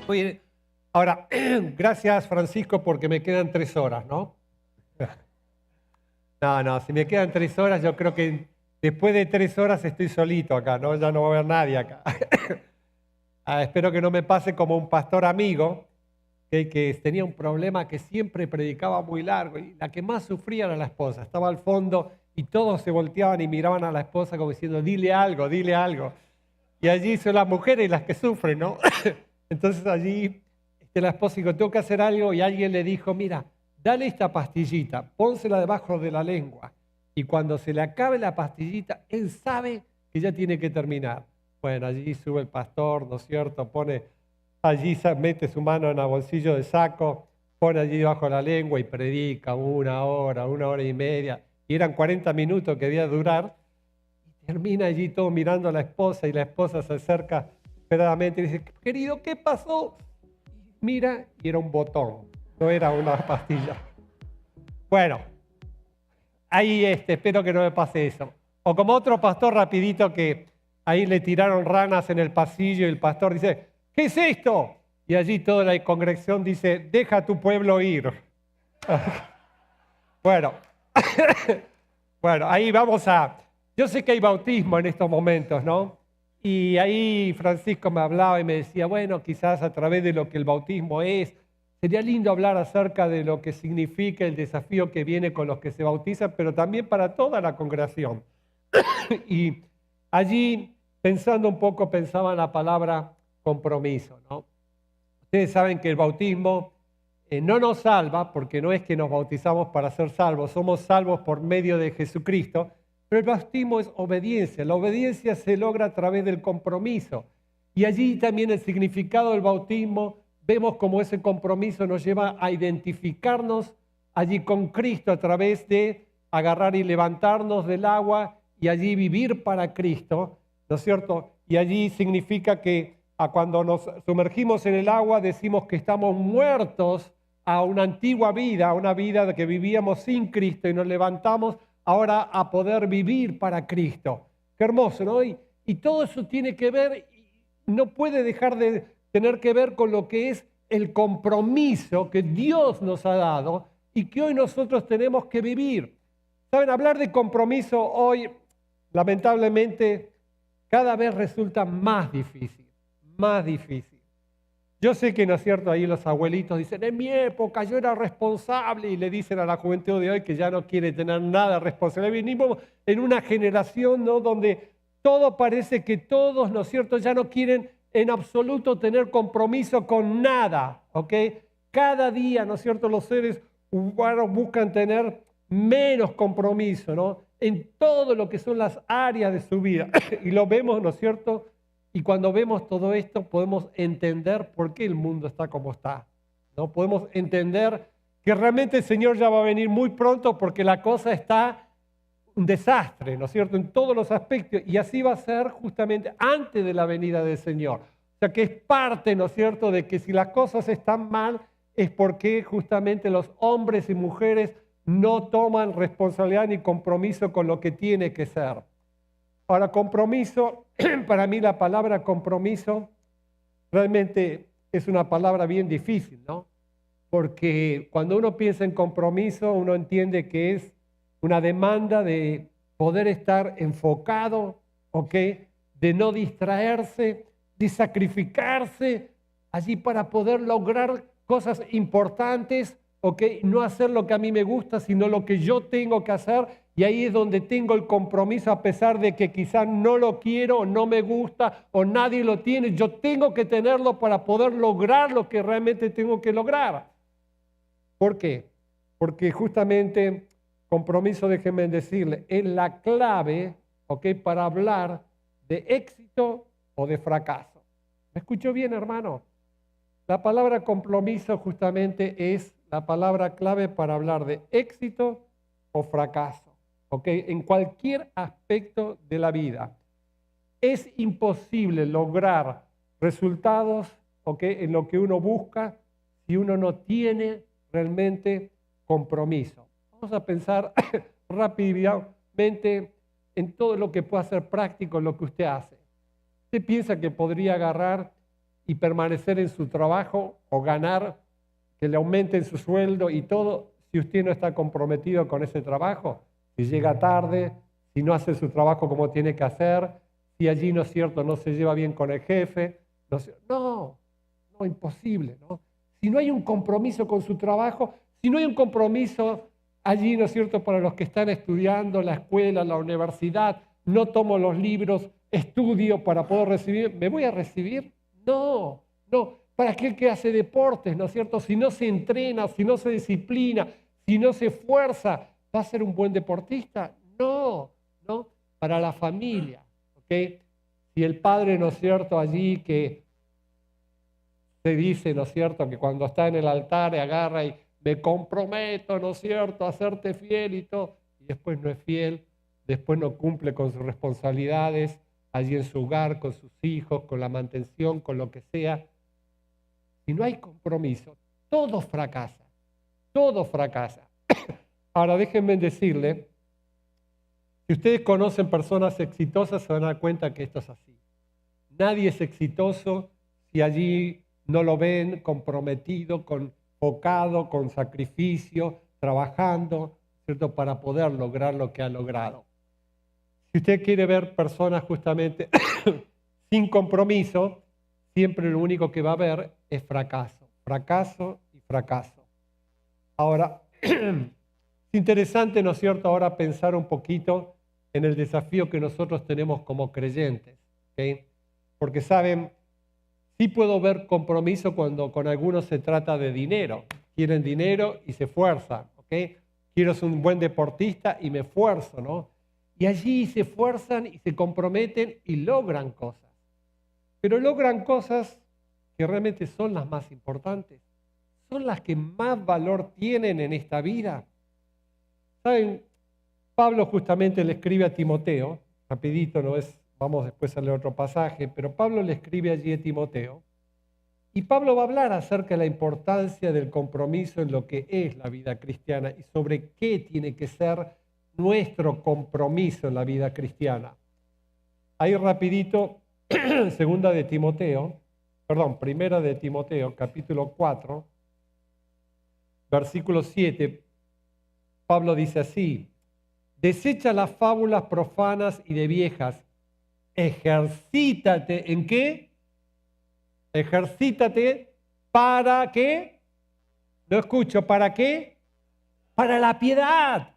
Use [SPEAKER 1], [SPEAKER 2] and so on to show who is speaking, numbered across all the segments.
[SPEAKER 1] Muy bien. Ahora, gracias Francisco porque me quedan 3 horas, ¿no? No, si me quedan 3 horas, yo creo que después de 3 horas estoy solito acá, ¿no? Ya no va a haber nadie acá. Espero que no me pase como un pastor amigo que tenía un problema que siempre predicaba muy largo y la que más sufría era la esposa. Estaba al fondo y todos se volteaban y miraban a la esposa como diciendo, dile algo, dile algo. Y allí son las mujeres las que sufren, ¿no? Entonces allí la esposa dijo, tengo que hacer algo y alguien le dijo, mira, dale esta pastillita, pónsela debajo de la lengua y cuando se le acabe la pastillita, él sabe que ya tiene que terminar. Bueno, allí sube el pastor, ¿no es cierto? Pone allí, mete su mano en el bolsillo del saco, pone allí debajo la lengua y predica 1 hora, 1 hora y media. Y eran 40 minutos que debía durar. Y termina allí todo mirando a la esposa y la esposa se acerca esperadamente y dice, querido, ¿qué pasó? Mira, y era un botón, no era una pastilla. Bueno, ahí espero que no me pase eso. O como otro pastor rapidito que ahí le tiraron ranas en el pasillo y el pastor dice, ¿qué es esto? Y allí toda la congregación dice, deja a tu pueblo ir. Bueno, bueno, ahí vamos a... Yo sé que hay bautismo en estos momentos, ¿no? Y ahí Francisco me hablaba y me decía, bueno, quizás a través de lo que el bautismo es, sería lindo hablar acerca de lo que significa el desafío que viene con los que se bautizan, pero también para toda la congregación. Y allí, pensando un poco, pensaba en la palabra compromiso, ¿no? Ustedes saben que el bautismo no nos salva, porque no es que nos bautizamos para ser salvos, somos salvos por medio de Jesucristo, pero el bautismo es obediencia. La obediencia se logra a través del compromiso. Y allí también el significado del bautismo, vemos cómo ese compromiso nos lleva a identificarnos allí con Cristo a través de agarrar y levantarnos del agua y allí vivir para Cristo, ¿no es cierto? Y allí significa que cuando nos sumergimos en el agua decimos que estamos muertos a una antigua vida, a una vida que vivíamos sin Cristo y nos levantamos ahora a poder vivir para Cristo. Qué hermoso, ¿no? Y todo eso tiene que ver, no puede dejar de tener que ver con lo que es el compromiso que Dios nos ha dado y que hoy nosotros tenemos que vivir. Saben, hablar de compromiso hoy, lamentablemente, cada vez resulta más difícil, más difícil. Yo sé que, ¿no es cierto?, ahí los abuelitos dicen, en mi época yo era responsable, y le dicen a la juventud de hoy que ya no quiere tener nada responsable. Venimos en una generación, ¿no?, donde todo parece que todos, ¿no es cierto?, ya no quieren en absoluto tener compromiso con nada, ¿ok? Cada día, ¿no es cierto?, los seres humanos buscan tener menos compromiso, ¿no?, en todo lo que son las áreas de su vida. Y lo vemos, ¿no es cierto?, y cuando vemos todo esto podemos entender por qué el mundo está como está, ¿no? Podemos entender que realmente el Señor ya va a venir muy pronto porque la cosa está un desastre, ¿no es cierto?, en todos los aspectos. Y así va a ser justamente antes de la venida del Señor. O sea que es parte, ¿no es cierto?, de que si las cosas están mal es porque justamente los hombres y mujeres no toman responsabilidad ni compromiso con lo que tiene que ser. Ahora, compromiso, para mí la palabra compromiso realmente es una palabra bien difícil, ¿no? Porque cuando uno piensa en compromiso, uno entiende que es una demanda de poder estar enfocado, ¿ok?, de no distraerse, de sacrificarse allí para poder lograr cosas importantes, ¿ok? No hacer lo que a mí me gusta, sino lo que yo tengo que hacer. Y ahí es donde tengo el compromiso, a pesar de que quizás no lo quiero, o no me gusta, o nadie lo tiene. Yo tengo que tenerlo para poder lograr lo que realmente tengo que lograr. ¿Por qué? Porque justamente compromiso, déjenme decirle, es la clave, ¿ok?, para hablar de éxito o de fracaso. ¿Me escuchó bien, hermano? La palabra compromiso justamente es la palabra clave para hablar de éxito o fracaso, ¿ok?, en cualquier aspecto de la vida. Es imposible lograr resultados, ¿ok?, en lo que uno busca si uno no tiene realmente compromiso. Vamos a pensar rápidamente en todo lo que pueda ser práctico en lo que usted hace. ¿Usted piensa que podría agarrar y permanecer en su trabajo o ganar, que le aumenten su sueldo y todo, si usted no está comprometido con ese trabajo? Si llega tarde, si no hace su trabajo como tiene que hacer, si allí, ¿no es cierto?, no se lleva bien con el jefe. No, imposible, ¿no? Si no hay un compromiso con su trabajo, si no hay un compromiso allí, ¿no es cierto?, para los que están estudiando, la escuela, la universidad, no tomo los libros, estudio para poder recibir, ¿me voy a recibir? No. Para aquel que hace deportes, ¿no es cierto? Si no se entrena, si no se disciplina, si no se esfuerza, ¿va a ser un buen deportista? No. Para la familia, ¿ok? Si el padre, ¿no es cierto?, allí que se dice, ¿no es cierto?, que cuando está en el altar agarra y me comprometo, ¿no es cierto?, a serte fiel y todo, y después no es fiel, después no cumple con sus responsabilidades allí en su hogar, con sus hijos, con la mantención, con lo que sea. Si no hay compromiso, todo fracasa. Ahora déjenme decirle, si ustedes conocen personas exitosas se van a dar cuenta que esto es así. Nadie es exitoso si allí no lo ven comprometido, enfocado, con sacrificio, trabajando, ¿cierto?, para poder lograr lo que ha logrado. Si usted quiere ver personas justamente sin compromiso, siempre lo único que va a ver es fracaso. Ahora, es interesante, ¿no es cierto?, ahora pensar un poquito en el desafío que nosotros tenemos como creyentes, ¿ok? Porque saben, sí puedo ver compromiso cuando con algunos se trata de dinero. Quieren dinero y se esfuerzan, ¿ok? Quiero ser un buen deportista y me esfuerzo, ¿no? Y allí se esfuerzan y se comprometen y logran cosas. Pero logran cosas que realmente son las más importantes. Son las que más valor tienen en esta vida. ¿Saben? Pablo justamente le escribe a Timoteo, rapidito, no es, vamos después a leer otro pasaje, pero Pablo le escribe allí a Timoteo, y Pablo va a hablar acerca de la importancia del compromiso en lo que es la vida cristiana y sobre qué tiene que ser nuestro compromiso en la vida cristiana. Ahí rapidito, primera de Timoteo, capítulo 4, versículo 7, Pablo dice así: desecha las fábulas profanas y de viejas, ejercítate, ¿en qué? Ejercítate, ¿para qué? No escucho, ¿para qué? Para la piedad.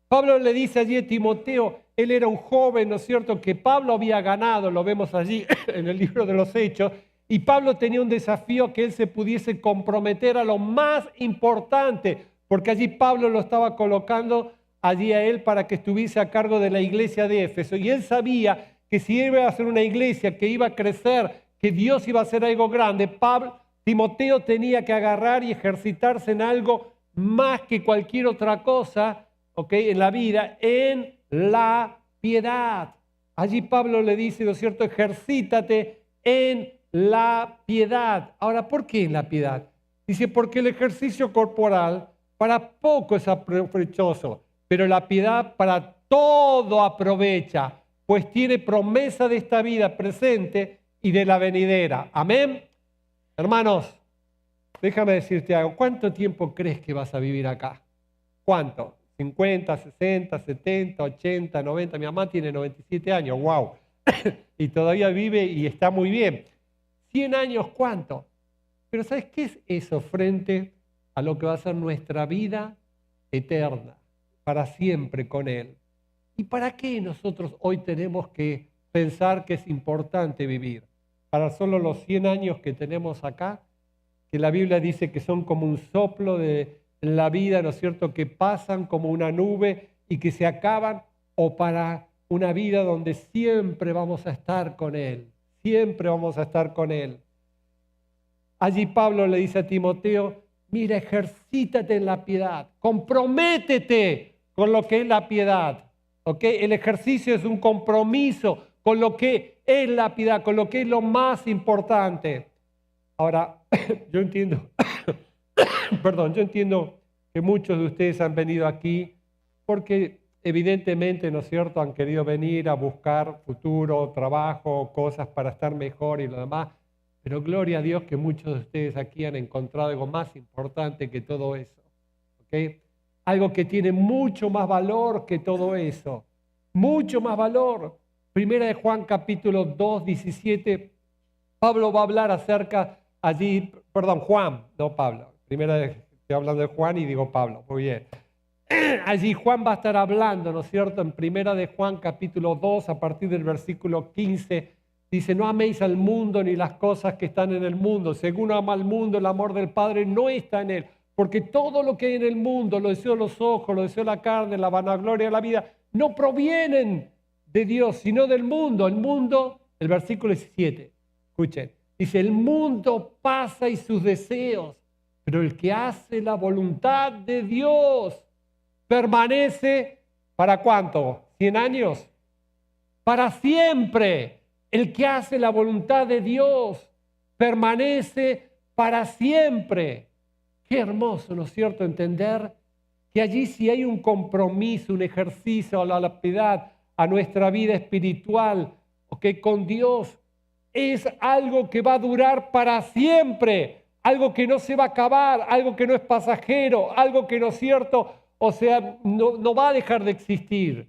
[SPEAKER 1] Pablo le dice allí a Timoteo, él era un joven, ¿no es cierto?, que Pablo había ganado, lo vemos allí en el libro de los Hechos, y Pablo tenía un desafío que él se pudiese comprometer a lo más importante, porque allí Pablo lo estaba colocando allí a él para que estuviese a cargo de la iglesia de Éfeso, y él sabía que si iba a ser una iglesia que iba a crecer, que Dios iba a hacer algo grande, Timoteo tenía que agarrar y ejercitarse en algo más que cualquier otra cosa, ¿ok?, en la vida, en la piedad. Allí Pablo le dice, ¿no es cierto?, ejercítate en la piedad. Ahora, ¿por qué en la piedad? Dice, porque el ejercicio corporal para poco es aprovechoso, pero la piedad para todo aprovecha, pues tiene promesa de esta vida presente y de la venidera. Amén. Hermanos, déjame decirte algo. ¿Cuánto tiempo crees que vas a vivir acá? ¿Cuánto? 50, 60, 70, 80, 90. Mi mamá tiene 97 años, wow. Y todavía vive y está muy bien. 100 años, ¿cuánto? Pero ¿sabes qué es eso frente a lo que va a ser nuestra vida eterna, para siempre con Él? ¿Y para qué nosotros hoy tenemos que pensar que es importante vivir? ¿Para solo los 100 años que tenemos acá? Que la Biblia dice que son como un soplo de la vida, ¿no es cierto?, que pasan como una nube y que se acaban, o para una vida donde siempre vamos a estar con Él, siempre vamos a estar con Él. Allí Pablo le dice a Timoteo, mira, ejercítate en la piedad, comprométete con lo que es la piedad, ¿ok? El ejercicio es un compromiso con lo que es la piedad, con lo que es lo más importante. Ahora, yo entiendo, yo entiendo que muchos de ustedes han venido aquí porque evidentemente, ¿no es cierto?, han querido venir a buscar futuro, trabajo, cosas para estar mejor y lo demás, pero gloria a Dios que muchos de ustedes aquí han encontrado algo más importante que todo eso, ¿ok? Algo que tiene mucho más valor que todo eso, mucho más valor. Primera de Juan capítulo 2, 17, Pablo va a hablar acerca allí, perdón, Juan, no Pablo. Estoy hablando de Juan y digo Pablo, muy bien. Allí Juan va a estar hablando, ¿no es cierto? En Primera de Juan capítulo 2, a partir del versículo 15, dice, no améis al mundo ni las cosas que están en el mundo. Según ama al mundo, el amor del Padre no está en él. Porque todo lo que hay en el mundo, lo deseo de los ojos, lo deseo de la carne, la vanagloria de la vida, no provienen de Dios, sino del mundo. El mundo, el versículo 17, escuchen, dice, el mundo pasa y sus deseos, pero el que hace la voluntad de Dios permanece, ¿para cuánto? ¿100 años? Para siempre. El que hace la voluntad de Dios permanece para siempre. Qué hermoso, ¿no es cierto?, entender que allí sí hay un compromiso, un ejercicio a la piedad, a nuestra vida espiritual, que con Dios es algo que va a durar para siempre, algo que no se va a acabar, algo que no es pasajero, algo que no es cierto, o sea, no va a dejar de existir.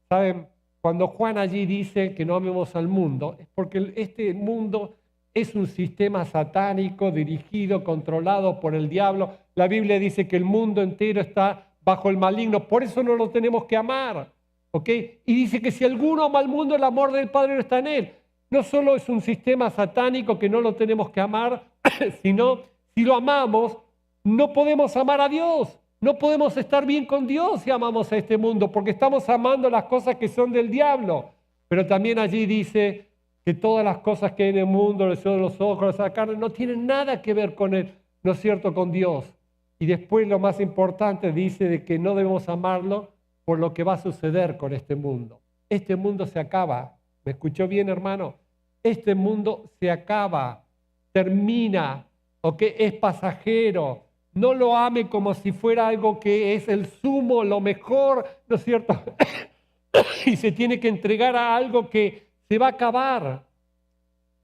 [SPEAKER 1] ¿Saben? Cuando Juan allí dice que no amemos al mundo, es porque este mundo es un sistema satánico dirigido, controlado por el diablo. La Biblia dice que el mundo entero está bajo el maligno, por eso no lo tenemos que amar, ¿ok? Y dice que si alguno ama al mundo, el amor del Padre no está en él. No solo es un sistema satánico que no lo tenemos que amar, sino si lo amamos, no podemos amar a Dios. No podemos estar bien con Dios si amamos a este mundo, porque estamos amando las cosas que son del diablo. Pero también allí dice que todas las cosas que hay en el mundo, el deseo de los ojos, la carne, no tienen nada que ver con él, ¿no es cierto?, con Dios. Y después lo más importante dice de que no debemos amarlo por lo que va a suceder con este mundo. Este mundo se acaba. ¿Me escuchó bien, hermano? Este mundo se acaba, termina, ¿ok? Es pasajero. No lo ame como si fuera algo que es el sumo, lo mejor, ¿no es cierto? Y se tiene que entregar a algo que se va a acabar.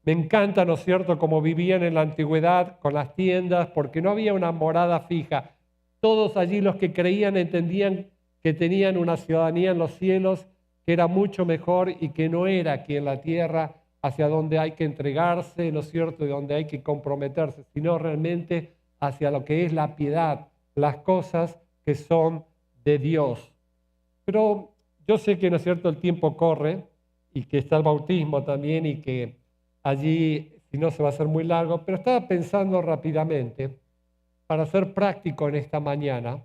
[SPEAKER 1] Me encanta, ¿no es cierto?, como vivían en la antigüedad con las tiendas, porque no había una morada fija. Todos allí los que creían entendían que tenían una ciudadanía en los cielos, que era mucho mejor y que no era aquí en la tierra hacia donde hay que entregarse, ¿no es cierto?, y donde hay que comprometerse, sino realmente hacia lo que es la piedad, las cosas que son de Dios. Pero yo sé que, ¿no es cierto?, el tiempo corre y que está el bautismo también y que allí, si no, se va a hacer muy largo, pero estaba pensando rápidamente, para ser práctico en esta mañana,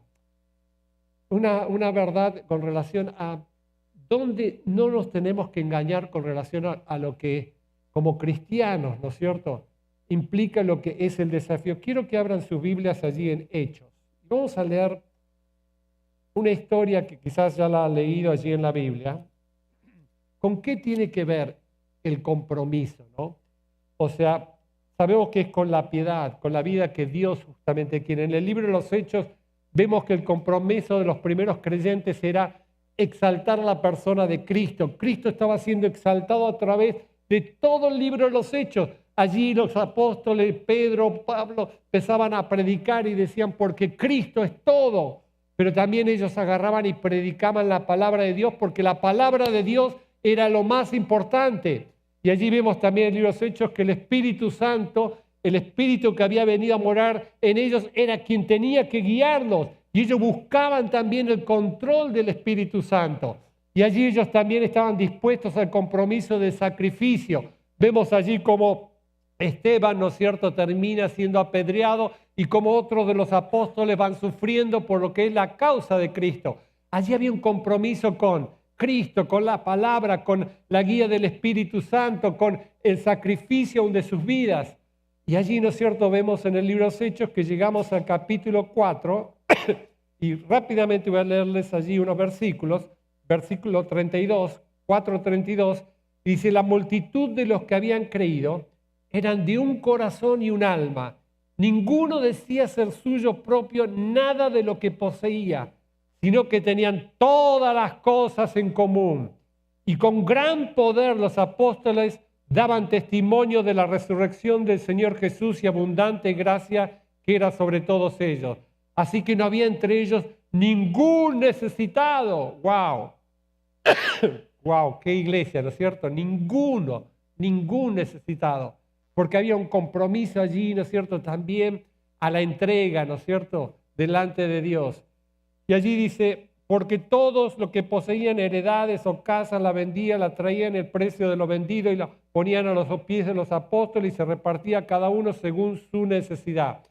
[SPEAKER 1] una verdad con relación a dónde no nos tenemos que engañar con relación a lo que como cristianos, ¿no es cierto?, implica lo que es el desafío. Quiero que abran sus Biblias allí en Hechos. Vamos a leer una historia que quizás ya la han leído allí en la Biblia. ¿Con qué tiene que ver el compromiso, no? O sea, sabemos que es con la piedad, con la vida que Dios justamente quiere. En el libro de los Hechos vemos que el compromiso de los primeros creyentes era exaltar a la persona de Cristo. Cristo estaba siendo exaltado a través de todo el libro de los Hechos. Allí los apóstoles, Pedro, Pablo, empezaban a predicar y decían, porque Cristo es todo. Pero también ellos agarraban y predicaban la palabra de Dios, porque la palabra de Dios era lo más importante. Y allí vemos también en los Hechos que el Espíritu Santo, el Espíritu que había venido a morar en ellos, era quien tenía que guiarlos. Y ellos buscaban también el control del Espíritu Santo. Y allí ellos también estaban dispuestos al compromiso de sacrificio. Vemos allí como Esteban, ¿no es cierto?, termina siendo apedreado y como otros de los apóstoles van sufriendo por lo que es la causa de Cristo. Allí había un compromiso con Cristo, con la palabra, con la guía del Espíritu Santo, con el sacrificio de sus vidas. Y allí, ¿no es cierto?, vemos en el libro de los Hechos que llegamos al capítulo 4 y rápidamente voy a leerles allí unos versículos. Versículo 32, 4:32, dice, la multitud de los que habían creído eran de un corazón y un alma. Ninguno decía ser suyo propio nada de lo que poseía, sino que tenían todas las cosas en común. Y con gran poder los apóstoles daban testimonio de la resurrección del Señor Jesús y abundante gracia que era sobre todos ellos. Así que no había entre ellos ningún necesitado. ¡Wow! ¡Wow! ¡Qué iglesia!, ¿no es cierto? Ningún necesitado. Porque había un compromiso allí, ¿no es cierto?, también a la entrega, ¿no es cierto?, delante de Dios. Y allí dice, porque todos los que poseían heredades o casas la vendían, la traían el precio de lo vendido y la ponían a los pies de los apóstoles y se repartía cada uno según su necesidad.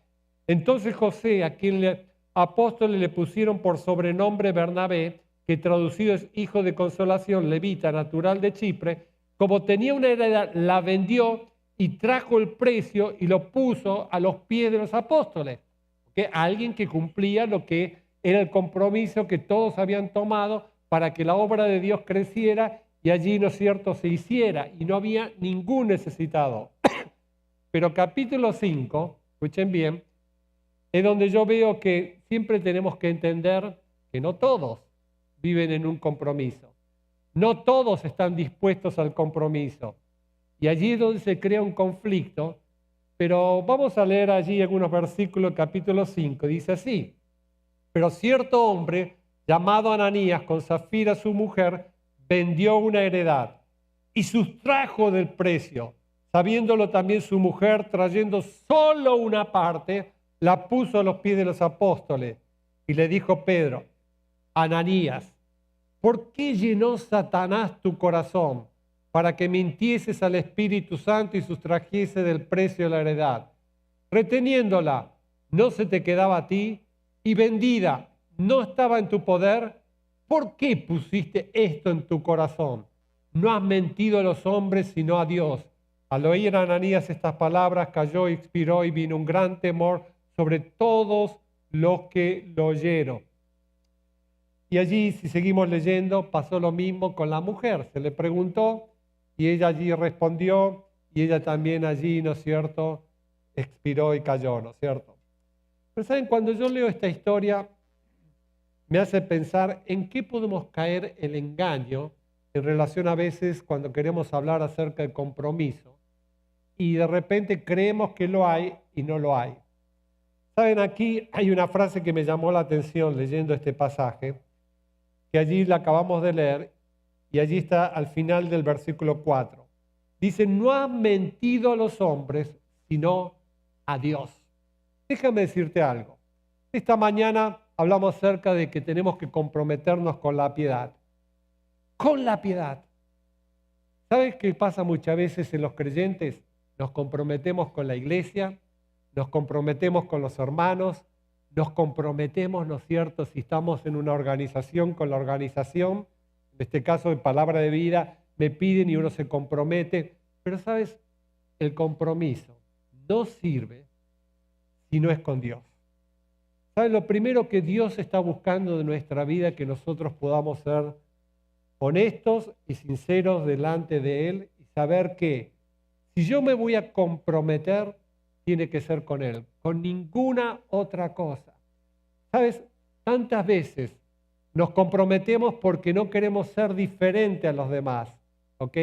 [SPEAKER 1] Entonces José, a quien apóstoles le pusieron por sobrenombre Bernabé, que traducido es hijo de consolación, levita, natural de Chipre, como tenía una heredad, la vendió y trajo el precio y lo puso a los pies de los apóstoles. ¿Okay? Alguien que cumplía lo que era el compromiso que todos habían tomado para que la obra de Dios creciera y allí, ¿no es cierto?, se hiciera y no había ningún necesitado. Pero capítulo 5, escuchen bien, es donde yo veo que siempre tenemos que entender que no todos viven en un compromiso. No todos están dispuestos al compromiso. Y allí es donde se crea un conflicto. Pero vamos a leer allí algunos versículos, capítulo 5. Dice así: pero cierto hombre llamado Ananías, con Zafira su mujer, vendió una heredad y sustrajo del precio. Sabiéndolo también su mujer, trayendo solo una parte, la puso a los pies de los apóstoles. Y le dijo Pedro: Ananías, ¿por qué llenó Satanás tu corazón para que mintieses al Espíritu Santo y sustrajese del precio de la heredad? Reteniéndola, ¿no se te quedaba a ti? Y vendida, ¿no estaba en tu poder? ¿Por qué pusiste esto en tu corazón? No has mentido a los hombres, sino a Dios. Al oír a Ananías estas palabras, cayó y expiró, y vino un gran temor sobre todos los que lo oyeron. Y allí, si seguimos leyendo, pasó lo mismo con la mujer. Se le preguntó y ella allí respondió y ella también allí, ¿no es cierto?, expiró y cayó, ¿no es cierto? Pero saben, cuando yo leo esta historia, me hace pensar en qué podemos caer el engaño en relación a veces cuando queremos hablar acerca del compromiso y de repente creemos que lo hay y no lo hay. Saben, aquí hay una frase que me llamó la atención leyendo este pasaje, que allí la acabamos de leer, y allí está al final del versículo 4. Dice, no han mentido a los hombres, sino a Dios. Déjame decirte algo. Esta mañana hablamos acerca de que tenemos que comprometernos con la piedad. Con la piedad. ¿Sabes qué pasa muchas veces en los creyentes? Nos comprometemos con la iglesia, nos comprometemos con los hermanos, nos comprometemos, ¿no es cierto?, si estamos en una organización, con la organización, en este caso de Palabra de Vida, me piden y uno se compromete. Pero, ¿sabes? El compromiso no sirve si no es con Dios. ¿Sabes? Lo primero que Dios está buscando de nuestra vida es que nosotros podamos ser honestos y sinceros delante de Él y saber que si yo me voy a comprometer, tiene que ser con Él, con ninguna otra cosa. ¿Sabes? Tantas veces nos comprometemos porque no queremos ser diferentes a los demás, ¿ok?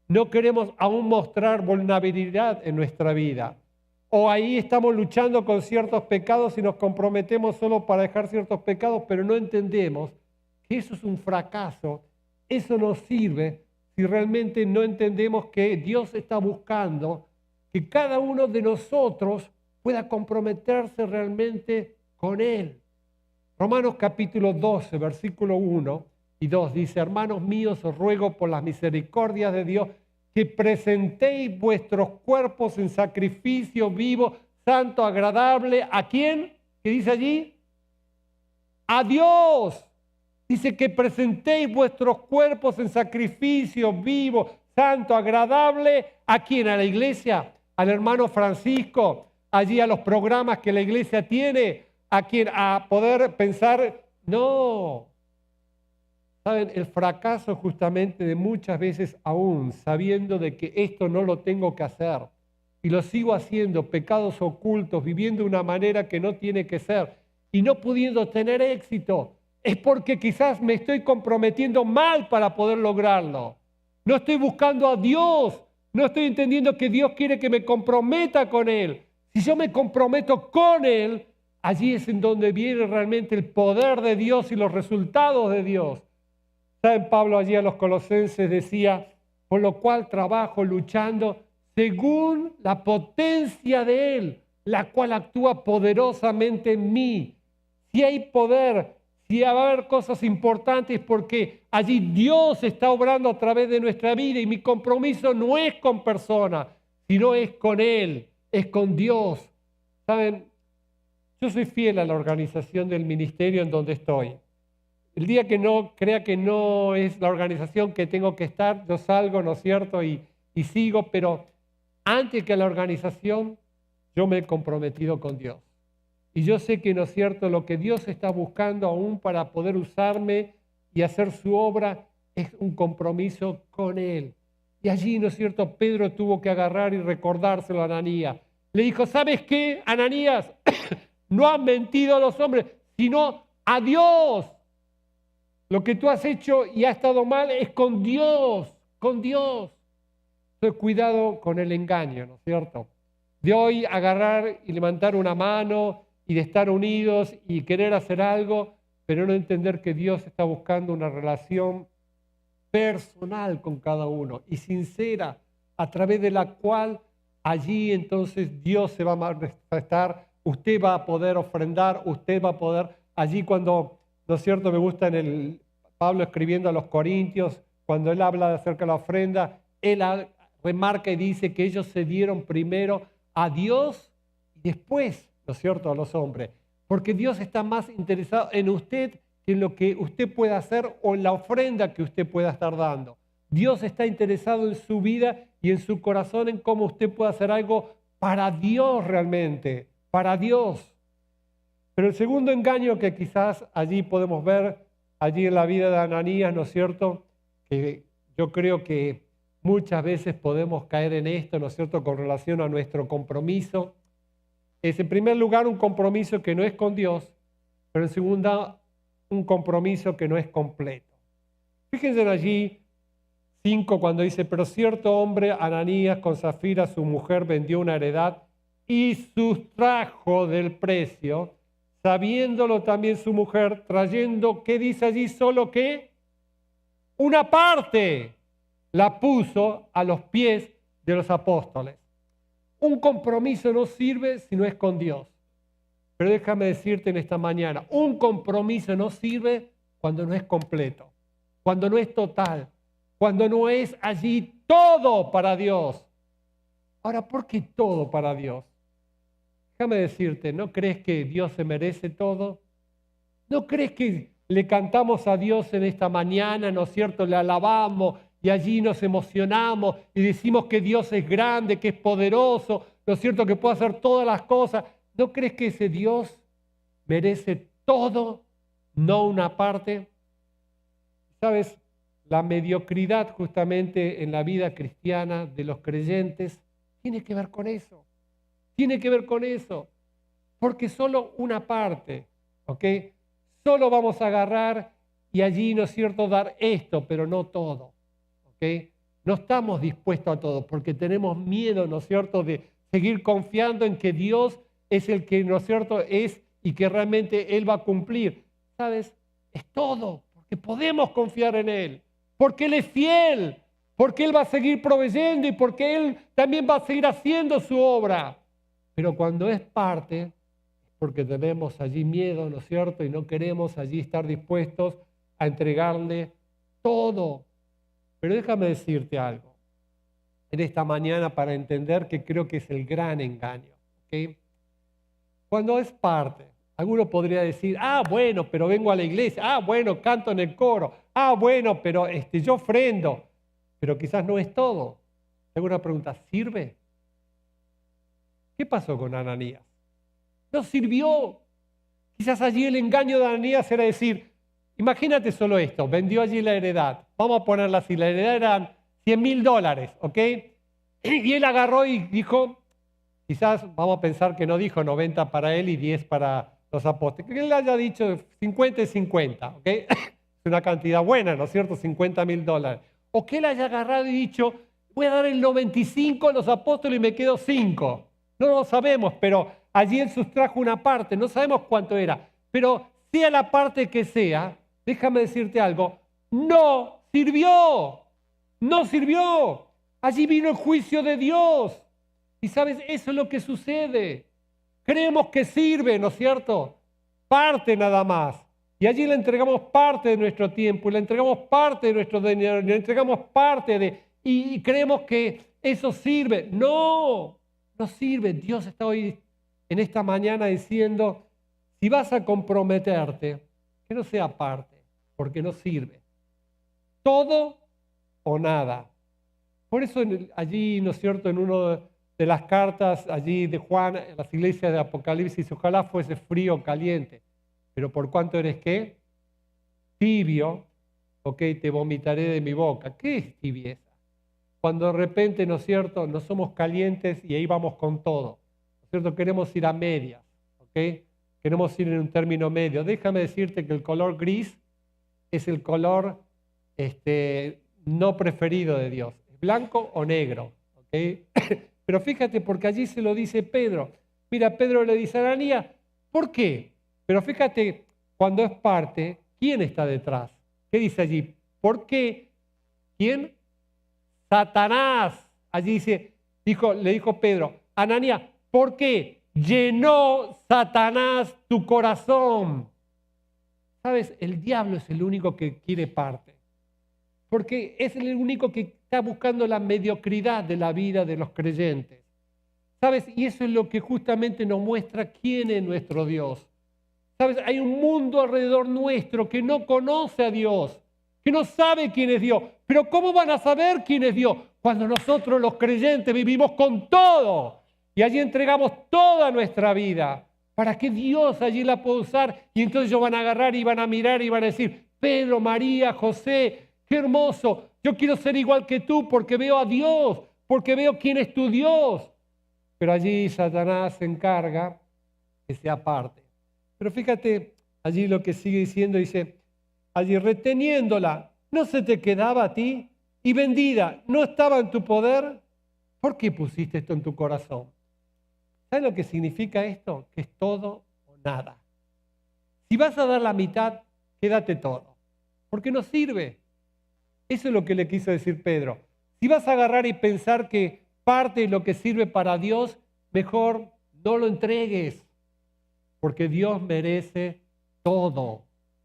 [SPEAKER 1] No queremos aún mostrar vulnerabilidad en nuestra vida. O ahí estamos luchando con ciertos pecados y nos comprometemos solo para dejar ciertos pecados, pero no entendemos que eso es un fracaso. Eso no sirve si realmente no entendemos que Dios está buscando que cada uno de nosotros pueda comprometerse realmente con Él. Romanos capítulo 12, versículo 1 y 2 dice, hermanos míos, os ruego por las misericordias de Dios que presentéis vuestros cuerpos en sacrificio vivo, santo, agradable. ¿A quién? ¿Qué dice allí? A Dios. Dice que presentéis vuestros cuerpos en sacrificio vivo, santo, agradable. ¿A quién? A la iglesia, al hermano Francisco, allí a los programas que la iglesia tiene, a quien a poder pensar, no. ¿Saben? El fracaso justamente de muchas veces aún, sabiendo de que esto no lo tengo que hacer y lo sigo haciendo, pecados ocultos, viviendo de una manera que no tiene que ser y no pudiendo tener éxito, es porque quizás me estoy comprometiendo mal para poder lograrlo. No estoy buscando a Dios, no estoy entendiendo que Dios quiere que me comprometa con Él. Si yo me comprometo con Él, allí es en donde viene realmente el poder de Dios y los resultados de Dios. ¿Saben? Pablo allí a los Colosenses decía, por lo cual trabajo luchando según la potencia de Él, la cual actúa poderosamente en mí. Si hay poder, si va a haber cosas importantes, porque allí Dios está obrando a través de nuestra vida y mi compromiso no es con personas, sino es con Él, es con Dios. ¿Saben? Yo soy fiel a la organización del ministerio en donde estoy. El día que no crea que no es la organización que tengo que estar, yo salgo, ¿no es cierto? Y sigo, pero antes que la organización, yo me he comprometido con Dios. Y yo sé que, ¿no es cierto?, lo que Dios está buscando aún para poder usarme y hacer su obra es un compromiso con Él. Y allí, ¿no es cierto?, Pedro tuvo que agarrar y recordárselo a Ananías. Le dijo, ¿sabes qué, Ananías? No han mentido a los hombres, sino a Dios. Lo que tú has hecho y ha estado mal es con Dios, con Dios. Entonces, cuidado con el engaño, ¿no es cierto? De hoy agarrar y levantar una mano y de estar unidos y querer hacer algo, pero no entender que Dios está buscando una relación personal con cada uno y sincera, a través de la cual allí entonces Dios se va a manifestar, usted va a poder ofrendar, usted va a poder, allí cuando, ¿no es cierto?, me gusta Pablo escribiendo a los Corintios, cuando él habla acerca de la ofrenda, él remarca y dice que ellos se dieron primero a Dios y después, ¿no es cierto?, a los hombres. Porque Dios está más interesado en usted que en lo que usted pueda hacer o en la ofrenda que usted pueda estar dando. Dios está interesado en su vida y en su corazón, en cómo usted puede hacer algo para Dios realmente, para Dios. Pero el segundo engaño que quizás allí podemos ver, allí en la vida de Ananías, ¿no es cierto?, que yo creo que muchas veces podemos caer en esto, ¿no es cierto?, con relación a nuestro compromiso. Es en primer lugar un compromiso que no es con Dios, pero en segundo un compromiso que no es completo. Fíjense allí 5 cuando dice, pero cierto hombre, Ananías, con Zafira, su mujer, vendió una heredad y sustrajo del precio, sabiéndolo también su mujer, trayendo, ¿qué dice allí? Solo que una parte la puso a los pies de los apóstoles. Un compromiso no sirve si no es con Dios. Pero déjame decirte en esta mañana, un compromiso no sirve cuando no es completo, cuando no es total, cuando no es allí todo para Dios. Ahora, ¿por qué todo para Dios? Déjame decirte, ¿no crees que Dios se merece todo? ¿No crees que le cantamos a Dios en esta mañana, ¿no es cierto? Le alabamos y allí nos emocionamos y decimos que Dios es grande, que es poderoso, ¿no es cierto? Que puede hacer todas las cosas. ¿No crees que ese Dios merece todo, no una parte? ¿Sabes? La mediocridad justamente en la vida cristiana de los creyentes tiene que ver con eso. Tiene que ver con eso. Porque solo una parte, ¿ok? Solo vamos a agarrar y allí, ¿no es cierto?, dar esto, pero no todo. ¿Ok? No estamos dispuestos a todo porque tenemos miedo, ¿no es cierto?, de seguir confiando en que Dios es el que, ¿no es cierto?, es y que realmente Él va a cumplir. ¿Sabes? Es todo, porque podemos confiar en Él, porque Él es fiel, porque Él va a seguir proveyendo y porque Él también va a seguir haciendo su obra. Pero cuando es parte, porque tenemos allí miedo, ¿no es cierto?, y no queremos allí estar dispuestos a entregarle todo. Pero déjame decirte algo en esta mañana para entender que creo que es el gran engaño. ¿Okay? Cuando es parte, alguno podría decir, bueno, pero vengo a la iglesia, bueno, canto en el coro, bueno, pero yo ofrendo, pero quizás no es todo. Tengo una pregunta, ¿sirve? ¿Qué pasó con Ananías? No sirvió. Quizás allí el engaño de Ananías era decir, imagínate solo esto, vendió allí la heredad, vamos a ponerla así, la heredad eran $100,000, ¿ok? Y él agarró y dijo, quizás vamos a pensar que no dijo 90 para él y 10 para los apóstoles, que él haya dicho 50 y 50, ¿ok? Es una cantidad buena, ¿no es cierto? $50,000. O que él haya agarrado y dicho, voy a dar el 95 a los apóstoles y me quedo 5. No lo sabemos, pero allí él sustrajo una parte, no sabemos cuánto era. Pero sea la parte que sea, déjame decirte algo, no sirvió, no sirvió. Allí vino el juicio de Dios. Y sabes, eso es lo que sucede. Creemos que sirve, ¿no es cierto? Parte nada más. Y allí le entregamos parte de nuestro tiempo, le entregamos parte de nuestro dinero, le entregamos parte de... Y creemos que eso sirve. No, no sirve. Dios está hoy en esta mañana diciendo, si vas a comprometerte, que no sea parte, porque no sirve. Todo o nada. Por eso allí, ¿no es cierto?, en una de las cartas allí de Juan, en las iglesias de Apocalipsis, ojalá fuese frío o caliente, pero por cuanto eres ¿qué? Tibio, ok, te vomitaré de mi boca. ¿Qué es tibieza? Cuando de repente, ¿no es cierto?, no somos calientes y ahí vamos con todo. ¿No es cierto? Queremos ir a medias, ok. Queremos ir en un término medio. Déjame decirte que el color gris es el color no preferido de Dios. ¿Blanco o negro? ¿Okay? Pero fíjate, porque allí se lo dice Pedro. Mira, Pedro le dice a Ananías, ¿por qué? Pero fíjate, cuando es parte, ¿quién está detrás? ¿Qué dice allí? ¿Por qué? ¿Quién? Satanás. Allí dice, le dijo Pedro, Ananías, ¿por qué llenó Satanás tu corazón? ¿Sabes? El diablo es el único que quiere parte. Porque es el único que está buscando la mediocridad de la vida de los creyentes. ¿Sabes? Y eso es lo que justamente nos muestra quién es nuestro Dios. ¿Sabes? Hay un mundo alrededor nuestro que no conoce a Dios, que no sabe quién es Dios. Pero ¿cómo van a saber quién es Dios? Cuando nosotros los creyentes vivimos con todo y allí entregamos toda nuestra vida para que Dios allí la pueda usar. Y entonces ellos van a agarrar y van a mirar y van a decir, Pedro, María, José, qué hermoso, yo quiero ser igual que tú porque veo a Dios, porque veo quién es tu Dios. Pero allí Satanás se encarga que sea parte. Pero fíjate allí lo que sigue diciendo, dice, allí reteniéndola, ¿no se te quedaba a ti? Y vendida, ¿no estaba en tu poder? ¿Por qué pusiste esto en tu corazón? ¿Sabes lo que significa esto? Que es todo o nada. Si vas a dar la mitad, quédate todo, porque no sirve. Eso es lo que le quiso decir Pedro. Si vas a agarrar y pensar que parte de lo que sirve para Dios, mejor no lo entregues, porque Dios merece todo.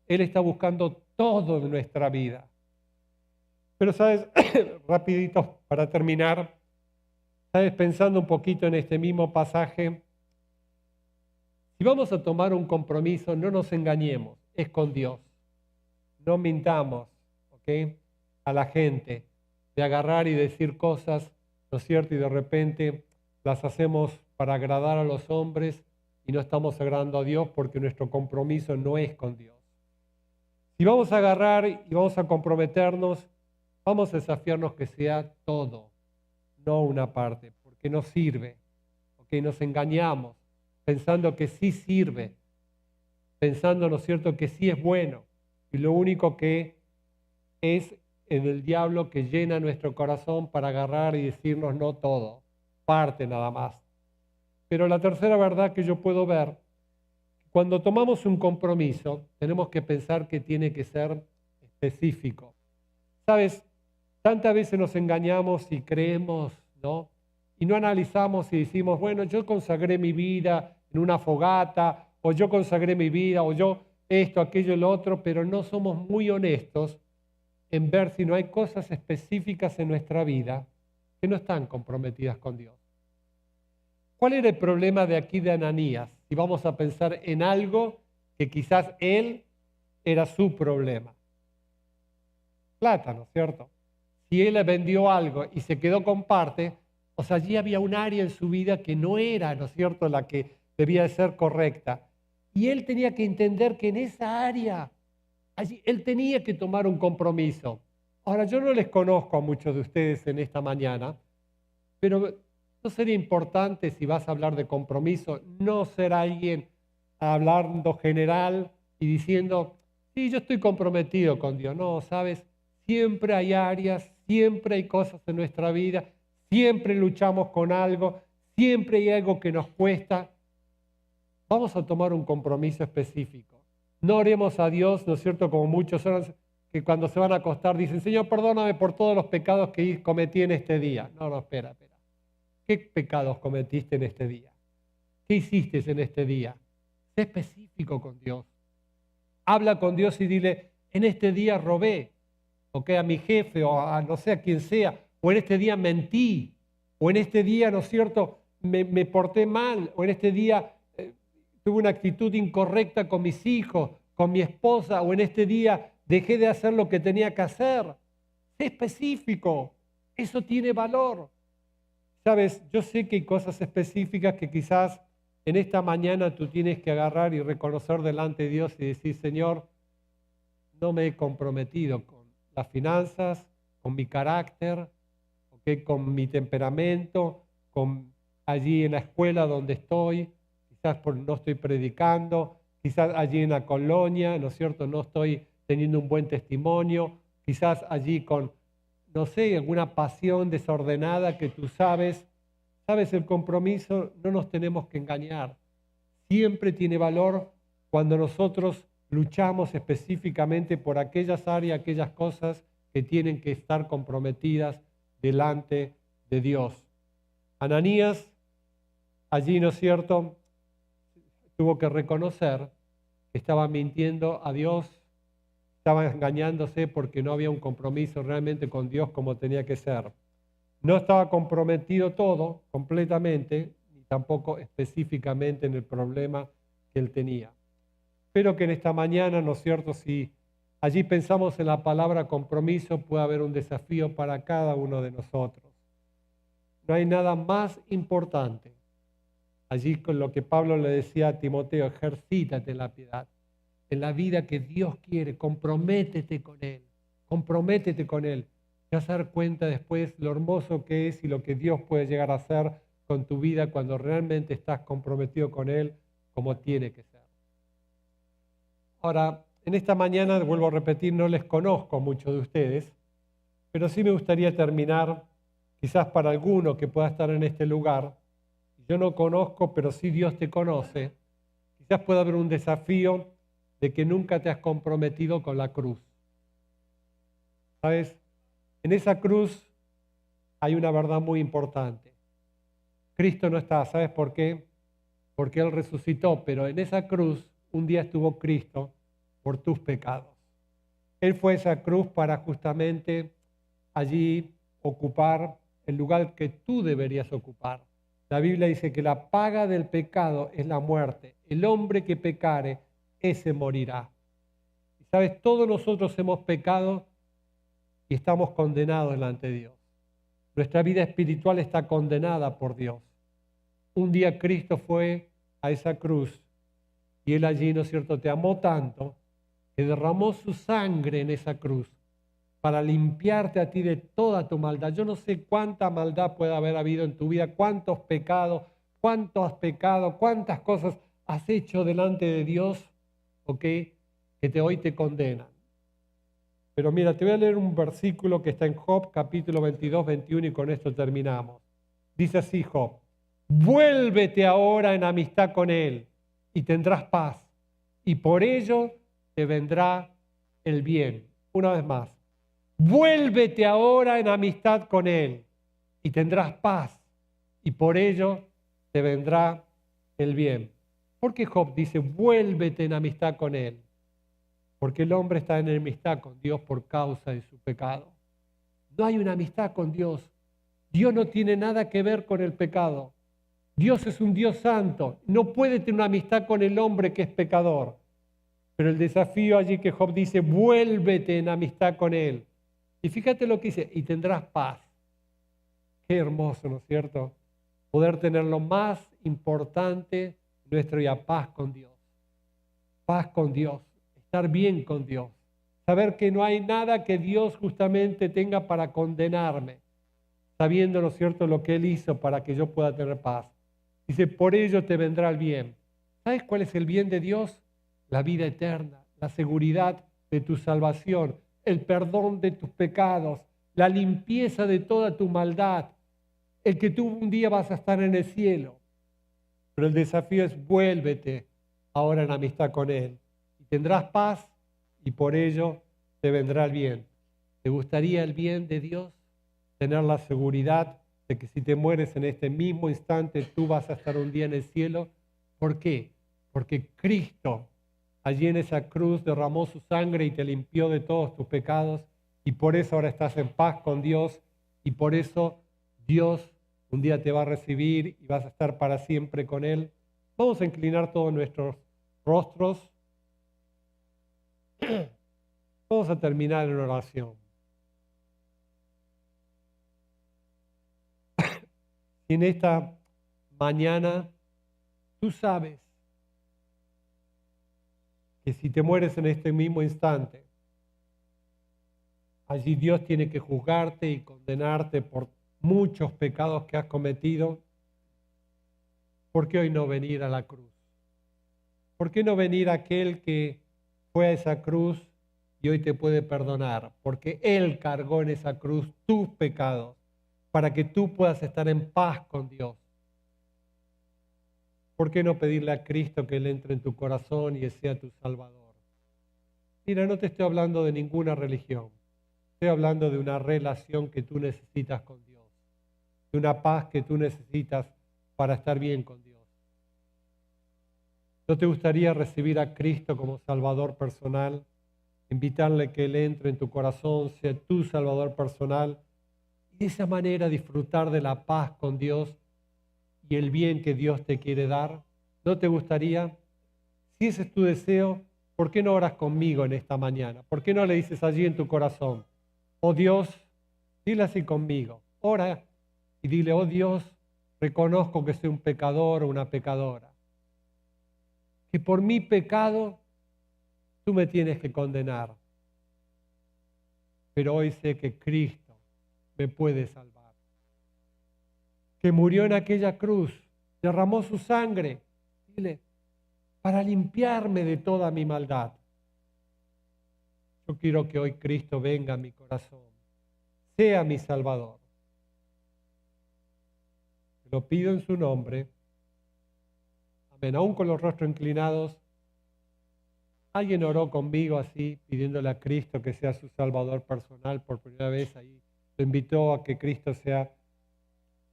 [SPEAKER 1] Él está buscando todo en nuestra vida. Pero, ¿sabes? Rapidito para terminar, ¿sabes? Pensando un poquito en este mismo pasaje, si vamos a tomar un compromiso, no nos engañemos, es con Dios. No mintamos, ¿ok?, a la gente, de agarrar y decir cosas, ¿no es cierto? Y de repente las hacemos para agradar a los hombres y no estamos agradando a Dios porque nuestro compromiso no es con Dios. Si vamos a agarrar y vamos a comprometernos, vamos a desafiarnos que sea todo, no una parte, porque no sirve, porque nos engañamos pensando que sí sirve, pensando, ¿no es cierto?, que sí es bueno, y lo único que es en el diablo que llena nuestro corazón para agarrar y decirnos no todo, parte nada más. Pero la tercera verdad que yo puedo ver, cuando tomamos un compromiso, tenemos que pensar que tiene que ser específico. ¿Sabes? Tantas veces nos engañamos y creemos, ¿no? Y no analizamos y decimos, bueno, yo consagré mi vida en una fogata, o yo consagré mi vida, o yo esto, aquello, lo otro, pero no somos muy honestos en ver si no hay cosas específicas en nuestra vida que no están comprometidas con Dios. ¿Cuál era el problema de aquí de Ananías? Si vamos a pensar en algo que quizás él era su problema. Plata, ¿no es cierto? Si él le vendió algo y se quedó con parte, o sea, allí había un área en su vida que no era, ¿no es cierto?, la que debía de ser correcta. Y él tenía que entender que en esa área allí él tenía que tomar un compromiso. Ahora, yo no les conozco a muchos de ustedes en esta mañana, pero ¿no sería importante, si vas a hablar de compromiso, no ser alguien hablando general y diciendo, sí, yo estoy comprometido con Dios. No, ¿sabes? Siempre hay áreas, siempre hay cosas en nuestra vida, siempre luchamos con algo, siempre hay algo que nos cuesta. Vamos a tomar un compromiso específico. No oremos a Dios, ¿no es cierto? Como muchos oran, que cuando se van a acostar dicen, Señor, perdóname por todos los pecados que cometí en este día. No, no, espera. ¿Qué pecados cometiste en este día? ¿Qué hiciste en este día? Sé específico con Dios. Habla con Dios y dile, en este día robé, ¿ok? A mi jefe o a no sé a quien sea, o en este día mentí, o en este día, ¿no es cierto?, me porté mal, o en este día tuve una actitud incorrecta con mis hijos, con mi esposa, o en este día dejé de hacer lo que tenía que hacer. Sé específico, eso tiene valor. Sabes, yo sé que hay cosas específicas que quizás en esta mañana tú tienes que agarrar y reconocer delante de Dios y decir, Señor, no me he comprometido con las finanzas, con mi carácter, ¿okay?, con mi temperamento, con allí en la escuela donde estoy, quizás no estoy predicando, quizás allí en la colonia, ¿no es cierto?, no estoy teniendo un buen testimonio, quizás allí con, no sé, alguna pasión desordenada que tú sabes. Sabes, el compromiso no nos tenemos que engañar. Siempre tiene valor cuando nosotros luchamos específicamente por aquellas áreas, aquellas cosas que tienen que estar comprometidas delante de Dios. Ananías, allí, ¿no es cierto?, tuvo que reconocer que estaba mintiendo a Dios, estaba engañándose porque no había un compromiso realmente con Dios como tenía que ser. No estaba comprometido todo completamente, ni tampoco específicamente en el problema que él tenía. Espero que en esta mañana, ¿no es cierto?, si allí pensamos en la palabra compromiso, puede haber un desafío para cada uno de nosotros. No hay nada más importante. Allí con lo que Pablo le decía a Timoteo, ejercítate en la piedad, en la vida que Dios quiere, comprométete con Él, comprométete con Él. Te vas a dar cuenta después lo hermoso que es y lo que Dios puede llegar a hacer con tu vida cuando realmente estás comprometido con Él como tiene que ser. Ahora, en esta mañana, vuelvo a repetir, no les conozco a muchos de ustedes, pero sí me gustaría terminar, quizás para alguno que pueda estar en este lugar, yo no conozco, pero sí Dios te conoce, quizás pueda haber un desafío de que nunca te has comprometido con la cruz. ¿Sabes? En esa cruz hay una verdad muy importante. Cristo no está, ¿sabes por qué? Porque Él resucitó, pero en esa cruz un día estuvo Cristo por tus pecados. Él fue a esa cruz para justamente allí ocupar el lugar que tú deberías ocupar. La Biblia dice que la paga del pecado es la muerte. El hombre que pecare, ese morirá. Y sabes, todos nosotros hemos pecado y estamos condenados delante de Dios. Nuestra vida espiritual está condenada por Dios. Un día Cristo fue a esa cruz y Él allí, ¿no es cierto?, te amó tanto que derramó su sangre en esa cruz para limpiarte a ti de toda tu maldad. Yo no sé cuánta maldad puede haber habido en tu vida, cuántos pecados, cuánto has pecado, cuántas cosas has hecho delante de Dios, ¿ok?, que hoy te condenan. Pero mira, te voy a leer un versículo que está en Job, capítulo 22, 21, y con esto terminamos. Dice así Job: vuélvete ahora en amistad con Él y tendrás paz, y por ello te vendrá el bien. Una vez más, vuélvete ahora en amistad con Él y tendrás paz, y por ello te vendrá el bien. ¿Por qué Job dice vuélvete en amistad con Él? Porque el hombre está en enemistad con Dios por causa de su pecado. No hay una amistad con Dios. Dios no tiene nada que ver con el pecado. Dios es un Dios santo. No puede tener una amistad con el hombre que es pecador. Pero el desafío allí que Job dice, vuélvete en amistad con Él. Y fíjate lo que dice, y tendrás paz. Qué hermoso, ¿no es cierto? Poder tener lo más importante nuestro día, paz con Dios. Paz con Dios. Estar bien con Dios, saber que no hay nada que Dios justamente tenga para condenarme, sabiendo, ¿no es cierto?, lo que Él hizo para que yo pueda tener paz. Dice, por ello te vendrá el bien. ¿Sabes cuál es el bien de Dios? La vida eterna, la seguridad de tu salvación, el perdón de tus pecados, la limpieza de toda tu maldad, el que tú un día vas a estar en el cielo. Pero el desafío es vuélvete ahora en amistad con Él. Y tendrás paz y por ello te vendrá el bien. ¿Te gustaría el bien de Dios? Tener la seguridad de que si te mueres en este mismo instante, tú vas a estar un día en el cielo. ¿Por qué? Porque Cristo allí en esa cruz derramó su sangre y te limpió de todos tus pecados. Y por eso ahora estás en paz con Dios. Y por eso Dios un día te va a recibir y vas a estar para siempre con Él. Vamos a inclinar todos nuestros rostros. Vamos a terminar en oración. Y en esta mañana tú sabes que si te mueres en este mismo instante, allí Dios tiene que juzgarte y condenarte por muchos pecados que has cometido. ¿Por qué hoy no venir a la cruz? ¿Por qué no venir a aquel que fue a esa cruz y hoy te puede perdonar? Porque Él cargó en esa cruz tus pecados para que tú puedas estar en paz con Dios. ¿Por qué no pedirle a Cristo que Él entre en tu corazón y sea tu Salvador? Mira, no te estoy hablando de ninguna religión. Estoy hablando de una relación que tú necesitas con Dios, de una paz que tú necesitas para estar bien con Dios. ¿No te gustaría recibir a Cristo como Salvador personal? Invitarle que Él entre en tu corazón, sea tu Salvador personal y de esa manera disfrutar de la paz con Dios y el bien que Dios te quiere dar. ¿No te gustaría? Si ese es tu deseo, ¿por qué no oras conmigo en esta mañana? ¿Por qué no le dices allí en tu corazón, oh Dios, dile así conmigo, ora y dile, oh Dios, reconozco que soy un pecador o una pecadora, que por mi pecado tú me tienes que condenar, pero hoy sé que Cristo me puede salvar, que murió en aquella cruz, derramó su sangre, dile, para limpiarme de toda mi maldad. Yo quiero que hoy Cristo venga a mi corazón, sea mi Salvador. Te lo pido en su nombre. Amén. Aún con los rostros inclinados, alguien oró conmigo así, pidiéndole a Cristo que sea su Salvador personal por primera vez ahí. Lo invitó a que Cristo sea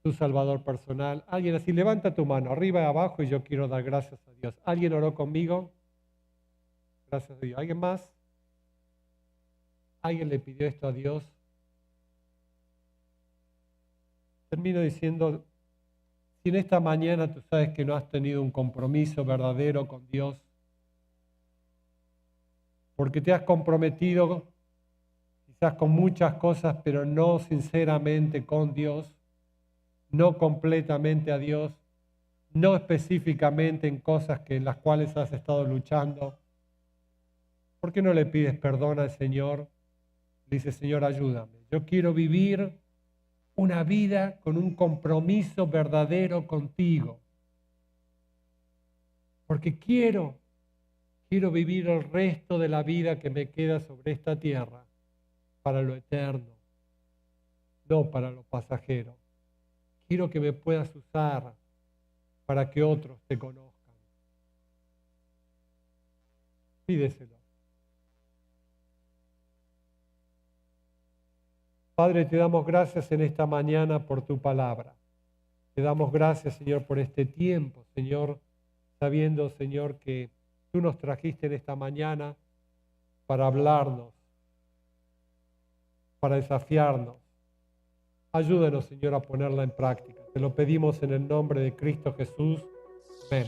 [SPEAKER 1] su Salvador personal. Alguien así, levanta tu mano, arriba y abajo, y yo quiero dar gracias a Dios. ¿Alguien oró conmigo? Gracias a Dios. ¿Alguien más? ¿Alguien le pidió esto a Dios? Termino diciendo, si en esta mañana tú sabes que no has tenido un compromiso verdadero con Dios, porque te has comprometido quizás con muchas cosas, pero no sinceramente con Dios, no completamente a Dios, no específicamente en cosas en las cuales has estado luchando, ¿por qué no le pides perdón al Señor? Dice, Señor, ayúdame. Yo quiero vivir una vida con un compromiso verdadero contigo. Porque quiero vivir el resto de la vida que me queda sobre esta tierra para lo eterno, no para lo pasajero. Quiero que me puedas usar para que otros te conozcan. Pídeselo. Padre, te damos gracias en esta mañana por tu palabra. Te damos gracias, Señor, por este tiempo, Señor, sabiendo, Señor, que tú nos trajiste en esta mañana para hablarnos, para desafiarnos. Ayúdanos, Señor, a ponerla en práctica. Te lo pedimos en el nombre de Cristo Jesús. Amén.